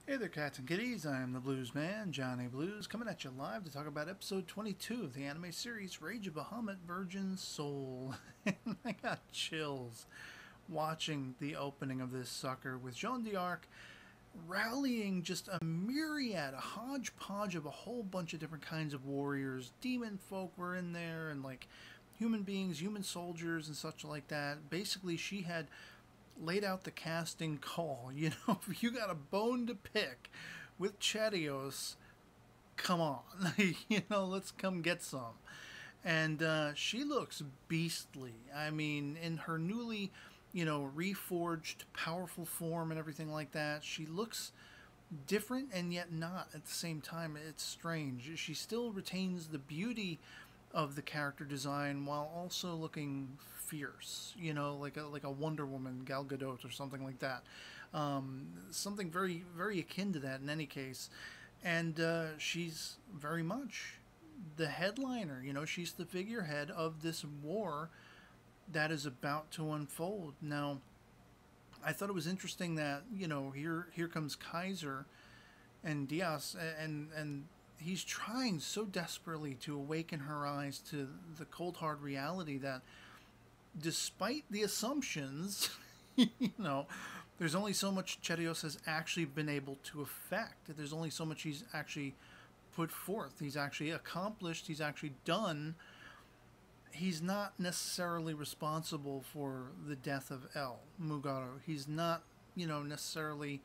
Hey there, cats and kitties. I am the Blues Man, Johnny Blues, coming at you live to talk about episode 22 of the anime series Rage of Bahamut Virgin Soul. And I got chills watching the opening of this sucker with Jean d'Arc rallying just a myriad, a hodgepodge of a whole bunch of different kinds of warriors. Demon folk were in there, and like human beings, human soldiers, and such like that. Basically, she had laid out the casting call. If you got a bone to pick with Chedios, come on. Let's come get some. And she looks beastly. I mean, in her newly, reforged, powerful form and everything like that, she looks different and yet not at the same time. It's strange. She still retains the beauty of the character design while also looking fierce, like a Wonder Woman, Gal Gadot, or something like that. Something very, very akin to that in any case. And she's very much the headliner. She's the figurehead of this war that is about to unfold. Now, I thought it was interesting that here comes Kaiser and Diaz, and he's trying so desperately to awaken her eyes to the cold hard reality that despite the assumptions, there's only so much Chedios has actually been able to affect. There's only so much he's actually put forth. He's actually accomplished. He's actually done. He's not necessarily responsible for the death of El Mugato. He's not, necessarily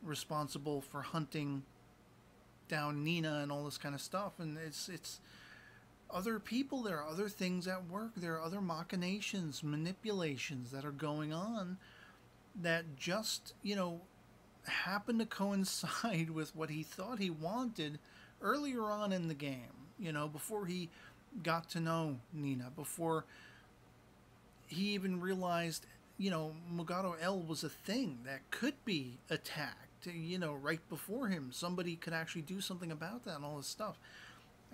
responsible for hunting down Nina and all this kind of stuff. And it's other people. There are other things at work. There are other machinations, manipulations that are going on that just, happen to coincide with what he thought he wanted earlier on in the game, before he got to know Nina, before he even realized, Mugato L was a thing that could be attacked, right before him. Somebody could actually do something about that and all this stuff.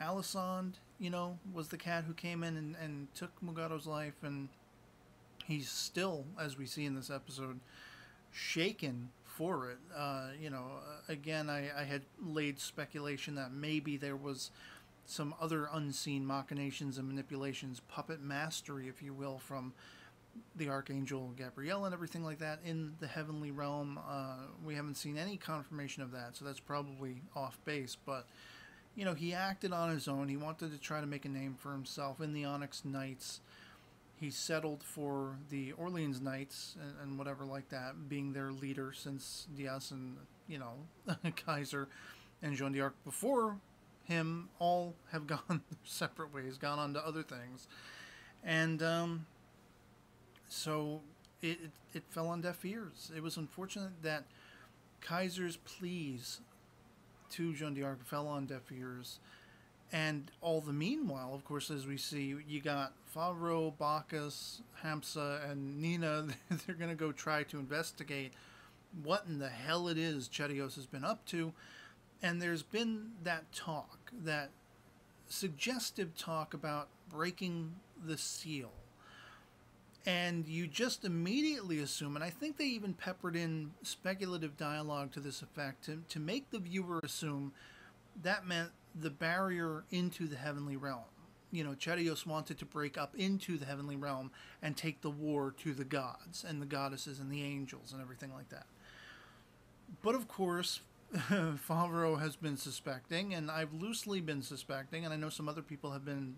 Alisand, was the cat who came in and took Mugato's life, and he's still, as we see in this episode, shaken for it. Again, I had laid speculation that maybe there was some other unseen machinations and manipulations, puppet mastery, if you will, from the Archangel Gabriel and everything like that in the heavenly realm. We haven't seen any confirmation of that, so that's probably off base. But, he acted on his own. He wanted to try to make a name for himself in the Onyx Knights. He settled for the Orleans Knights and whatever like that, being their leader since Diaz and, Kaiser and Jean d'Arc before him all have gone their separate ways, gone on to other things. And so it fell on deaf ears. It was unfortunate that Kaiser's pleas to Jean d'Arc fell on deaf ears. And all the meanwhile, of course, as we see, you got Favreau, Bacchus, Hamsa, and Nina. They're going to go try to investigate what in the hell it is Chedios has been up to. And there's been that talk, that suggestive talk about breaking the seal. And you just immediately assume, and I think they even peppered in speculative dialogue to this effect to make the viewer assume that meant the barrier into the heavenly realm. Chedios wanted to break up into the heavenly realm and take the war to the gods and the goddesses and the angels and everything like that. But of course, Favreau has been suspecting, and I've loosely been suspecting, and I know some other people have been,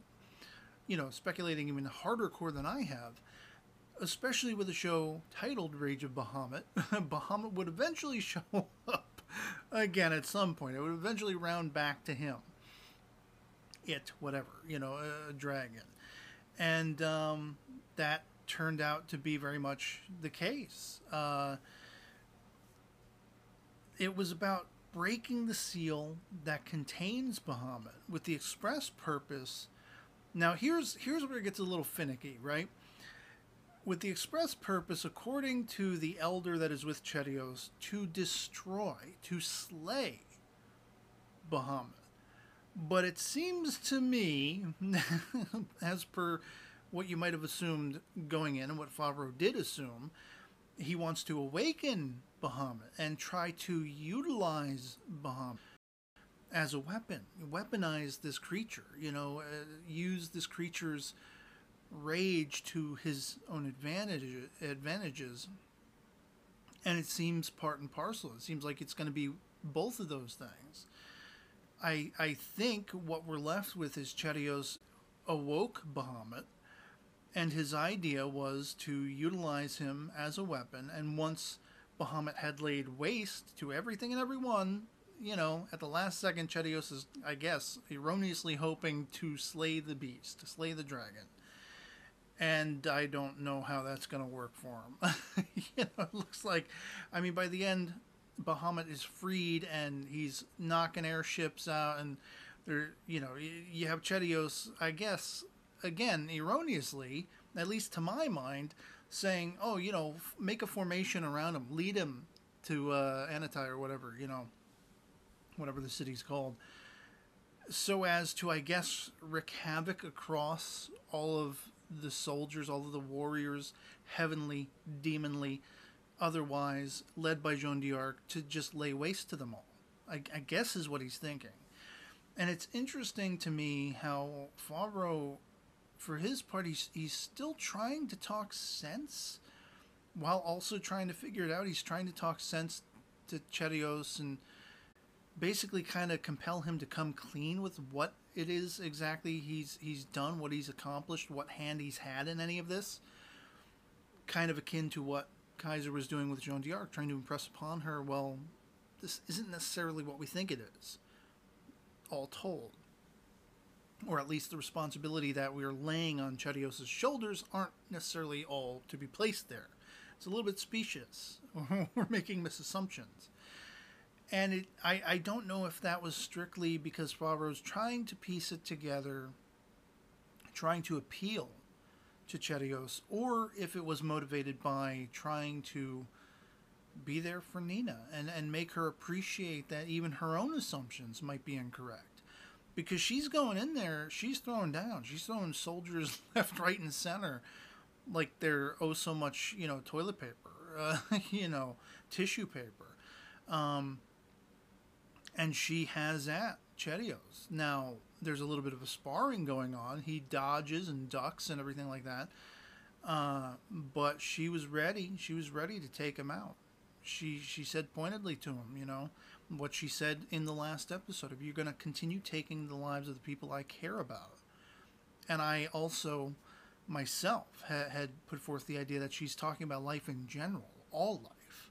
speculating even harder core than I have, especially with a show titled Rage of Bahamut. Bahamut would eventually show up again at some point. It would eventually round back to him. Whatever, a dragon. And that turned out to be very much the case. It was about breaking the seal that contains Bahamut with the express purpose. Now, here's where it gets a little finicky, right? With the express purpose, according to the elder that is with Chedios, to destroy, to slay Bahamut. But it seems to me, as per what you might have assumed going in and what Favreau did assume, he wants to awaken Bahamut and try to utilize Bahamut as a weapon, weaponize this creature, use this creature's rage to his own advantages. And it seems part and parcel. It seems like it's going to be both of those things. I think what we're left with is Cherios awoke Bahamut, and his idea was to utilize him as a weapon. And once Bahamut had laid waste to everything and everyone, at the last second, Cherios is, I guess, erroneously hoping to slay the beast, to slay the dragon. And I don't know how that's going to work for him. It looks like, by the end, Bahamut is freed and he's knocking airships out, and you have Cherios, I guess, again, erroneously, at least to my mind, saying, oh, make a formation around him, lead him to Anatai or whatever, whatever the city's called, so as to, I guess, wreak havoc across all of the soldiers, all of the warriors, heavenly, demonly, otherwise, led by Jean d'Arc, to just lay waste to them all. I guess is what he's thinking. And it's interesting to me how Favreau, for his part, he's still trying to talk sense while also trying to figure it out. He's trying to talk sense to Cherios and basically kind of compel him to come clean with what it is exactly he's done, what he's accomplished, what hand he's had in any of this. Kind of akin to what Kaiser was doing with Jean d'Arc, trying to impress upon her, well, this isn't necessarily what we think it is, all told. Or at least the responsibility that we're laying on Cherios' shoulders aren't necessarily all to be placed there. It's a little bit specious. We're making misassumptions. And I don't know if that was strictly because Favreau's trying to piece it together, trying to appeal to Cherios, or if it was motivated by trying to be there for Nina and make her appreciate that even her own assumptions might be incorrect. Because she's going in there, she's throwing down. She's throwing soldiers left, right, and center like they're so much, toilet paper, tissue paper. And she has at Cherios. Now, there's a little bit of a sparring going on. He dodges and ducks and everything like that. But she was ready. She was ready to take him out. She said pointedly to him, what she said in the last episode. If you're going to continue taking the lives of the people I care about. And I also, myself, had put forth the idea that she's talking about life in general. All life.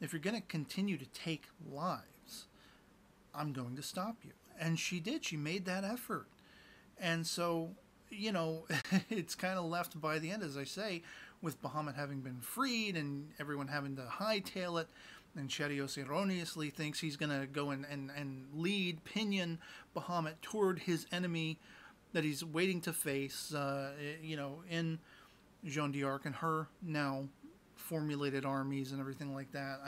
If you're going to continue to take lives, I'm going to stop you. And she did. She made that effort. And so, it's kind of left by the end, as I say, with Bahamut having been freed and everyone having to hightail it. And Cherios erroneously thinks he's going to go and lead, pinion Bahamut toward his enemy that he's waiting to face, in Jean d'Arc and her now formulated armies and everything like that.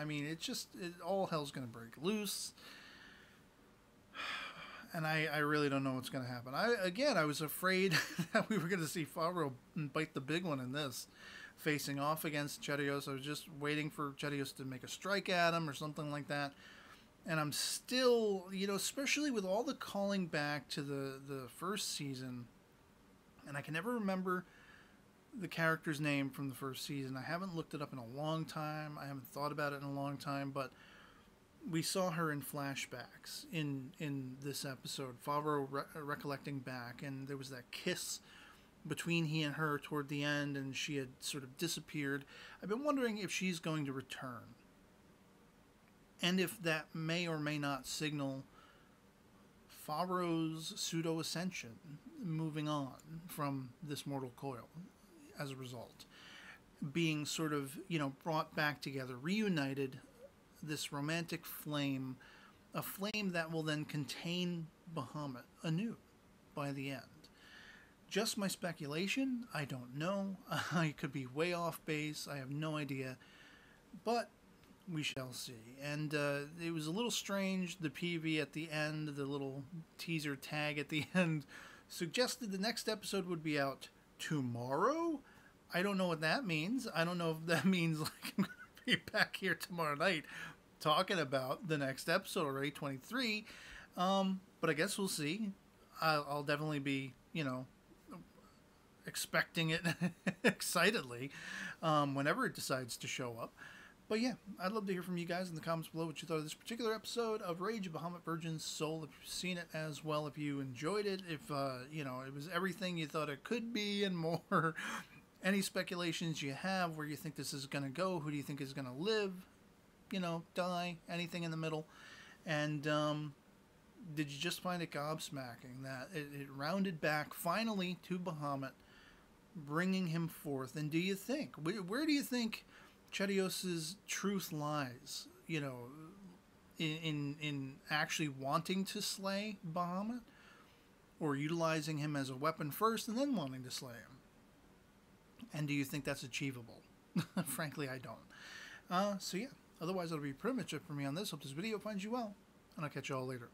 All hell's going to break loose. And I really don't know what's going to happen. I was afraid that we were going to see Favreau bite the big one in this, facing off against Cherios. I was just waiting for Cherios to make a strike at him or something like that. And I'm still, especially with all the calling back to the first season, and I can never remember the character's name from the first season. I haven't looked it up in a long time. I haven't thought about it in a long time, but we saw her in flashbacks in this episode. Favreau recollecting back, and there was that kiss between he and her toward the end, and she had sort of disappeared. I've been wondering if she's going to return, and if that may or may not signal Favreau's pseudo-ascension, moving on from this mortal coil as a result. Being sort of, brought back together, reunited, this romantic flame, a flame that will then contain Bahamut anew by the end. Just my speculation, I don't know. I could be way off base, I have no idea, but we shall see. And it was a little strange, the PV at the end, the little teaser tag at the end, suggested the next episode would be out tomorrow. I don't know what that means. I don't know if that means like I'm going be back here tomorrow night talking about the next episode, already 23. But I guess we'll see. I'll definitely be, expecting it excitedly whenever it decides to show up. But yeah, I'd love to hear from you guys in the comments below what you thought of this particular episode of Rage of Bahamut Virgin's Soul. If you've seen it as well, if you enjoyed it, if, it was everything you thought it could be and more. Any speculations you have where you think this is going to go, who do you think is going to live, die, anything in the middle. And did you just find it gobsmacking that it rounded back finally to Bahamut, bringing him forth? And do you think, where do you think Chedios's truth lies, in actually wanting to slay Bahamut, or utilizing him as a weapon first and then wanting to slay him? And do you think that's achievable? Frankly, I don't. So yeah, otherwise that'll be pretty much it for me on this. Hope this video finds you well, and I'll catch you all later.